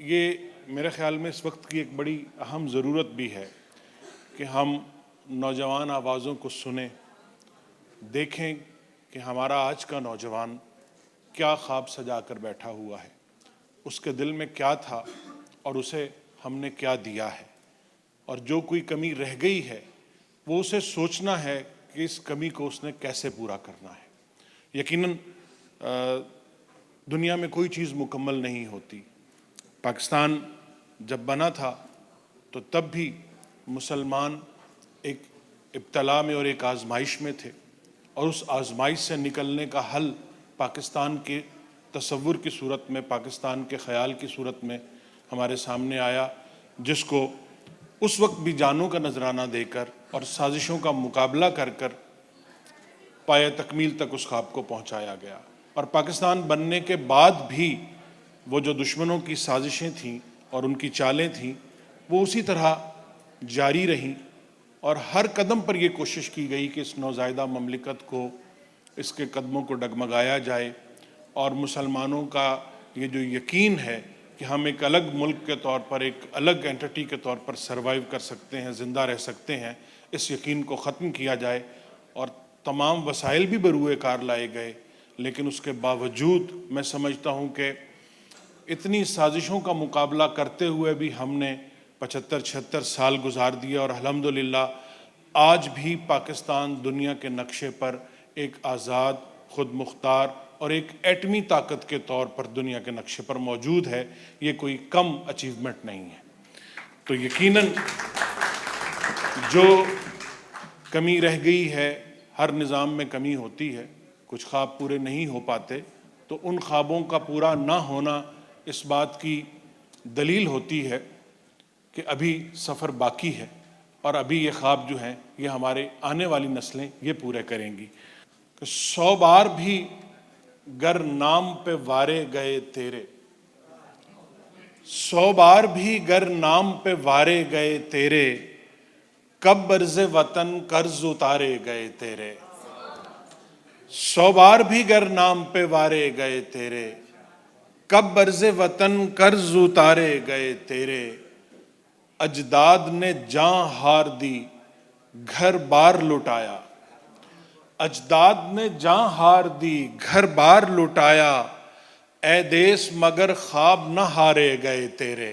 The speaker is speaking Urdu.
یہ میرے خیال میں اس وقت کی ایک بڑی اہم ضرورت بھی ہے کہ ہم نوجوان آوازوں کو سنیں، دیکھیں کہ ہمارا آج کا نوجوان کیا خواب سجا کر بیٹھا ہوا ہے، اس کے دل میں کیا تھا اور اسے ہم نے کیا دیا ہے، اور جو کوئی کمی رہ گئی ہے وہ اسے سوچنا ہے کہ اس کمی کو اس نے کیسے پورا کرنا ہے۔ یقیناً دنیا میں کوئی چیز مکمل نہیں ہوتی۔ پاکستان جب بنا تھا تو تب بھی مسلمان ایک ابتلا میں اور ایک آزمائش میں تھے، اور اس آزمائش سے نکلنے کا حل پاکستان کے تصور کی صورت میں، پاکستان کے خیال کی صورت میں ہمارے سامنے آیا، جس کو اس وقت بھی جانوں کا نذرانہ دے کر اور سازشوں کا مقابلہ کر کر پایہ تکمیل تک اس خواب کو پہنچایا گیا۔ اور پاکستان بننے کے بعد بھی وہ جو دشمنوں کی سازشیں تھیں اور ان کی چالیں تھیں وہ اسی طرح جاری رہیں، اور ہر قدم پر یہ کوشش کی گئی کہ اس نوزائیدہ مملکت کو، اس کے قدموں کو ڈگمگایا جائے، اور مسلمانوں کا یہ جو یقین ہے کہ ہم ایک الگ ملک کے طور پر، ایک الگ اینٹی کے طور پر سروائیو کر سکتے ہیں، زندہ رہ سکتے ہیں، اس یقین کو ختم کیا جائے۔ اور تمام وسائل بھی بروئے کار لائے گئے، لیکن اس کے باوجود میں سمجھتا ہوں کہ اتنی سازشوں کا مقابلہ کرتے ہوئے بھی ہم نے 75-76 سال گزار دیے، اور الحمدللہ آج بھی پاکستان دنیا کے نقشے پر ایک آزاد، خود مختار اور ایک ایٹمی طاقت کے طور پر دنیا کے نقشے پر موجود ہے۔ یہ کوئی کم اچیومنٹ نہیں ہے۔ تو یقیناً جو کمی رہ گئی ہے، ہر نظام میں کمی ہوتی ہے، کچھ خواب پورے نہیں ہو پاتے، تو ان خوابوں کا پورا نہ ہونا اس بات کی دلیل ہوتی ہے کہ ابھی سفر باقی ہے، اور ابھی یہ خواب جو ہیں یہ ہمارے آنے والی نسلیں یہ پورے کریں گی۔ 100 بار بھی گر نام پہ وارے گئے تیرے، 100 بار بھی گر نام پہ وارے گئے تیرے، کب برز وطن قرض اتارے گئے تیرے۔ 100 بار بھی گر نام پہ وارے گئے تیرے، کب برز وطن قرض اتارے گئے تیرے۔ اجداد نے جاں ہار دی گھر بار لٹایا، اجداد نے جاں ہار دی گھر بار لٹایا، اے دیس مگر خواب نہ ہارے گئے تیرے۔